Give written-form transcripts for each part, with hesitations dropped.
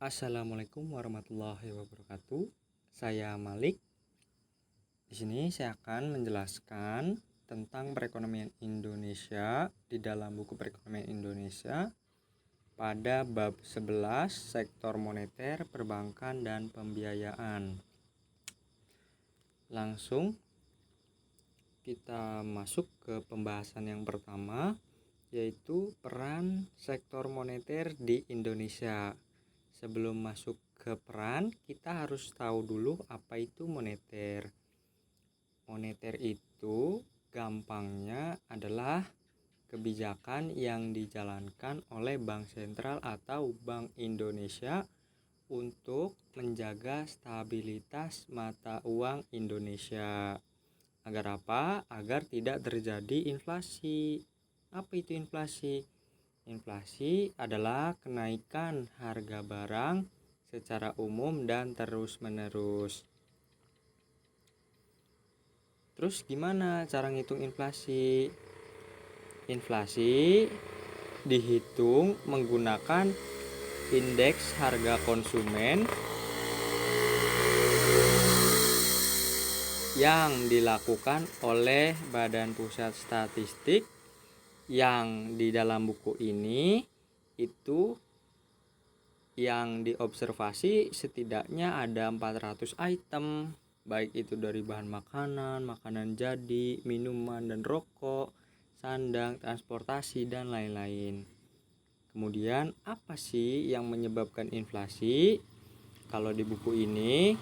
Assalamualaikum warahmatullahi wabarakatuh. Saya Malik. Di sini saya akan menjelaskan tentang perekonomian Indonesia di dalam buku Perekonomian Indonesia pada bab 11 sektor moneter, perbankan dan pembiayaan. Langsung kita masuk ke pembahasan yang pertama, yaitu peran sektor moneter di Indonesia. Sebelum masuk ke peran, kita harus tahu dulu apa itu moneter. Moneter itu gampangnya adalah kebijakan yang dijalankan oleh Bank Sentral atau Bank Indonesia untuk menjaga stabilitas mata uang Indonesia. Agar apa? Agar tidak terjadi inflasi. Apa itu inflasi? Inflasi adalah kenaikan harga barang secara umum dan terus-menerus. Terus gimana cara ngitung inflasi? Inflasi dihitung menggunakan indeks harga konsumen yang dilakukan oleh Badan Pusat Statistik, yang di dalam buku ini itu yang diobservasi setidaknya ada 400 item, baik itu dari bahan makanan, makanan jadi, minuman dan rokok, sandang, transportasi dan lain-lain. Kemudian apa sih yang menyebabkan inflasi? Kalau di buku ini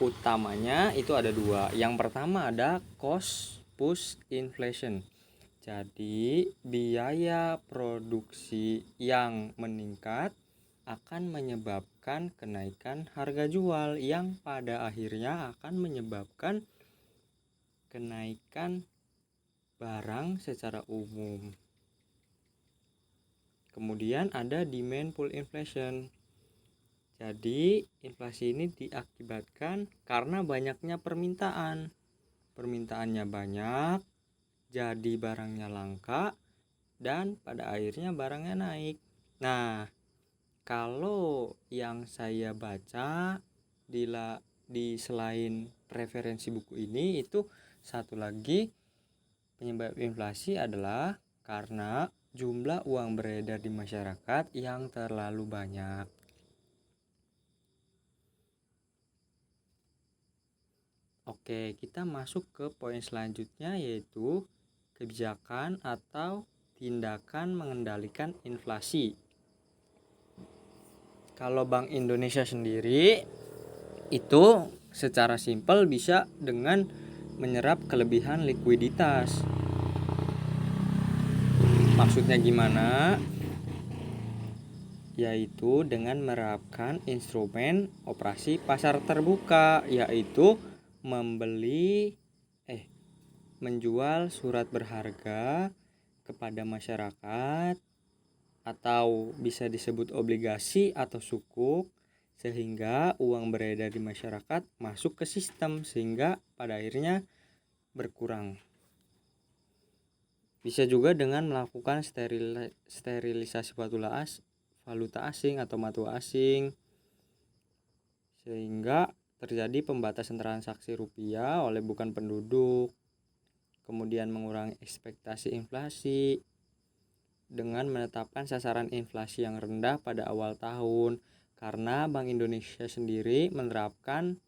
utamanya itu ada dua. Yang pertama ada cost push inflation. Jadi biaya produksi yang meningkat akan menyebabkan kenaikan harga jual yang pada akhirnya akan menyebabkan kenaikan barang secara umum. Kemudian ada demand pull inflation. Jadi inflasi ini diakibatkan karena banyaknya permintaan. Permintaannya banyak, jadi barangnya langka, dan pada akhirnya barangnya naik. Nah, kalau yang saya baca di selain referensi buku ini, itu satu lagi penyebab inflasi adalah karena jumlah uang beredar di masyarakat yang terlalu banyak. Oke, kita masuk ke poin selanjutnya, yaitu kebijakan atau tindakan mengendalikan inflasi. Kalau Bank Indonesia sendiri itu secara simpel bisa dengan menyerap kelebihan likuiditas. Maksudnya gimana? Yaitu dengan menerapkan instrumen operasi pasar terbuka, yaitu menjual surat berharga kepada masyarakat, atau bisa disebut obligasi atau sukuk, sehingga uang beredar di masyarakat masuk ke sistem sehingga pada akhirnya berkurang. Bisa juga dengan melakukan sterilisasi valuta asing atau mata asing, sehingga terjadi pembatasan transaksi rupiah oleh bukan penduduk. Kemudian mengurangi ekspektasi inflasi dengan menetapkan sasaran inflasi yang rendah pada awal tahun, karena Bank Indonesia sendiri menerapkan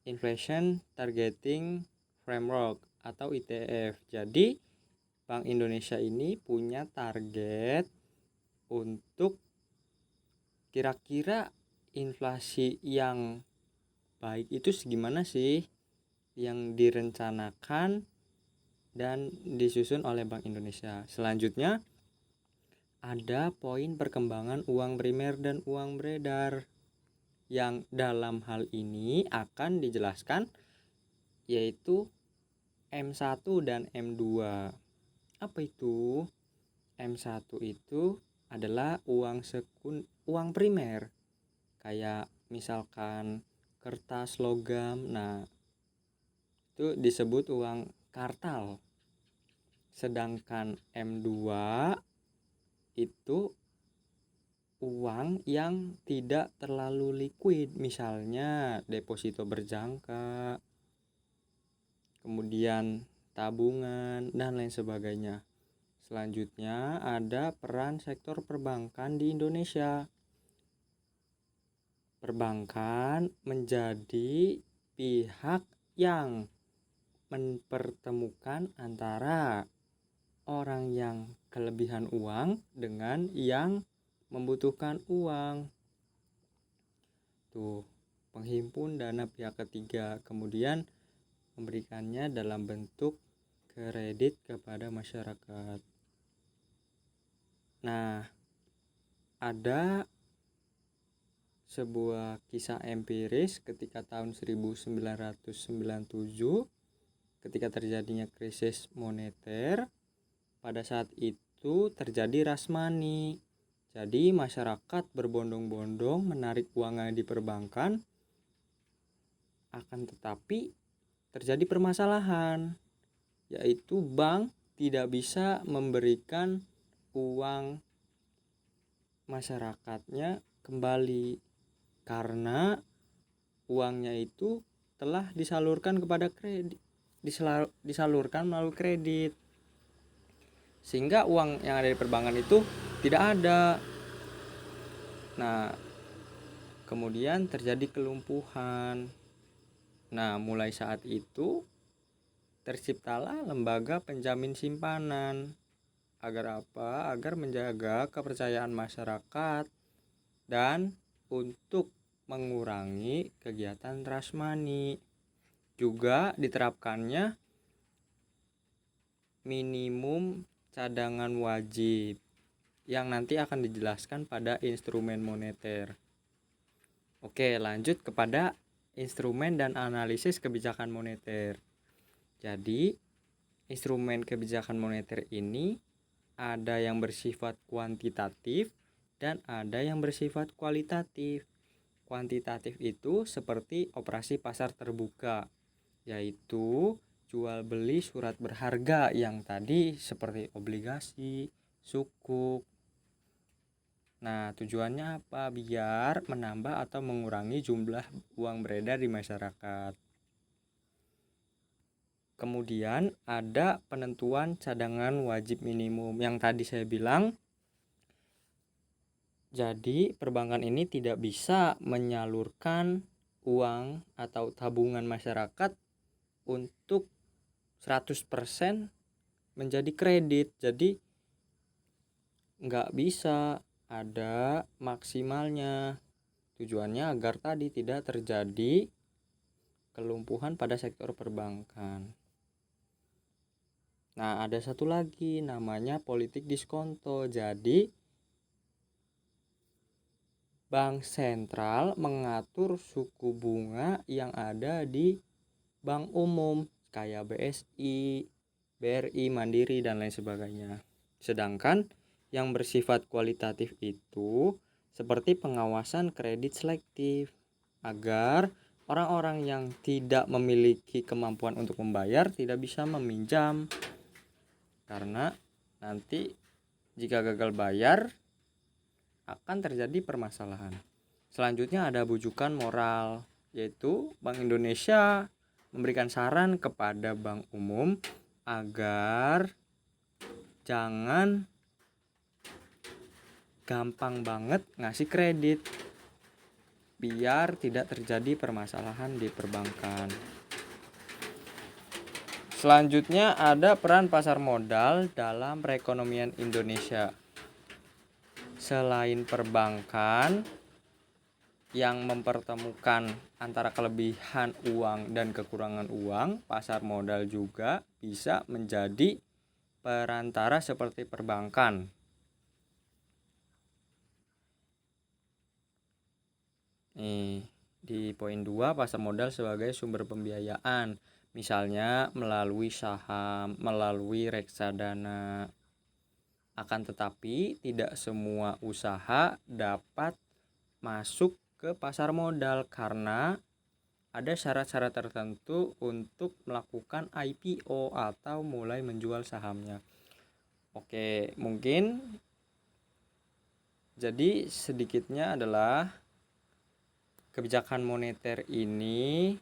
Inflation Targeting Framework atau ITF. Jadi Bank Indonesia ini punya target untuk kira-kira inflasi yang baik itu segimana sih yang direncanakan dan disusun oleh Bank Indonesia. Selanjutnya ada poin perkembangan uang primer dan uang beredar, yang dalam hal ini akan dijelaskan yaitu M1 dan M2. Apa itu? M1 itu adalah uang primer, kayak misalkan kertas, logam. Nah, itu disebut uang kartal. Sedangkan M2 itu uang yang tidak terlalu liquid, misalnya deposito berjangka, kemudian tabungan, dan lain sebagainya. Selanjutnya ada peran sektor perbankan di Indonesia. Perbankan menjadi pihak yang mempertemukan antara orang yang kelebihan uang dengan yang membutuhkan uang. Tuh, penghimpun dana pihak ketiga, kemudian memberikannya dalam bentuk kredit kepada masyarakat. Nah, ada sebuah kisah empiris ketika tahun 1997 ketika terjadinya krisis moneter. Pada saat itu terjadi rush money. Jadi masyarakat berbondong-bondong menarik uangnya di perbankan. Akan tetapi terjadi permasalahan, yaitu bank tidak bisa memberikan uang masyarakatnya kembali karena uangnya itu telah disalurkan kepada kredit, disalurkan melalui kredit, sehingga uang yang ada di perbankan itu tidak ada. Nah, kemudian terjadi kelumpuhan. Nah, mulai saat itu terciptalah lembaga penjamin simpanan. Agar apa? Agar menjaga kepercayaan masyarakat dan untuk mengurangi kegiatan rush money. Juga diterapkannya minimum cadangan wajib yang nanti akan dijelaskan pada instrumen moneter. Oke, lanjut kepada instrumen dan analisis kebijakan moneter. Jadi, instrumen kebijakan moneter ini ada yang bersifat kuantitatif dan ada yang bersifat kualitatif. Kuantitatif itu seperti operasi pasar terbuka, yaitu jual beli surat berharga yang tadi seperti obligasi, sukuk. Nah, tujuannya apa? Biar menambah atau mengurangi jumlah uang beredar di masyarakat. Kemudian ada penentuan cadangan wajib minimum yang tadi saya bilang. Jadi perbankan ini tidak bisa menyalurkan uang atau tabungan masyarakat untuk 100% menjadi kredit. Jadi nggak bisa, ada maksimalnya. Tujuannya agar tadi tidak terjadi kelumpuhan pada sektor perbankan. Nah, ada satu lagi namanya politik diskonto. Jadi bank sentral mengatur suku bunga yang ada di bank umum kayak BSI, BRI, Mandiri, dan lain sebagainya. Sedangkan yang bersifat kualitatif itu seperti pengawasan kredit selektif agar orang-orang yang tidak memiliki kemampuan untuk membayar tidak bisa meminjam, karena nanti jika gagal bayar akan terjadi permasalahan. Selanjutnya ada bujukan moral, yaitu Bank Indonesia memberikan saran kepada bank umum agar jangan gampang banget ngasih kredit biar tidak terjadi permasalahan di perbankan. Selanjutnya ada peran pasar modal dalam perekonomian Indonesia. Selain perbankan yang mempertemukan antara kelebihan uang dan kekurangan uang, pasar modal juga bisa menjadi perantara seperti perbankan. Di poin 2, pasar modal sebagai sumber pembiayaan, misalnya melalui saham, melalui reksadana. Akan tetapi tidak semua usaha dapat masuk ke pasar modal karena ada syarat-syarat tertentu untuk melakukan IPO atau mulai menjual sahamnya. Oke, mungkin Jadi sedikitnya adalah kebijakan moneter ini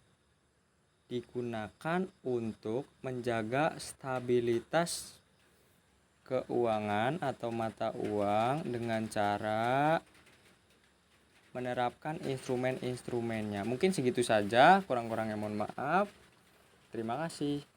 digunakan untuk menjaga stabilitas keuangan atau mata uang dengan cara menerapkan instrumen-instrumennya. Mungkin segitu saja, kurang-kurangnya mohon maaf. Terima kasih.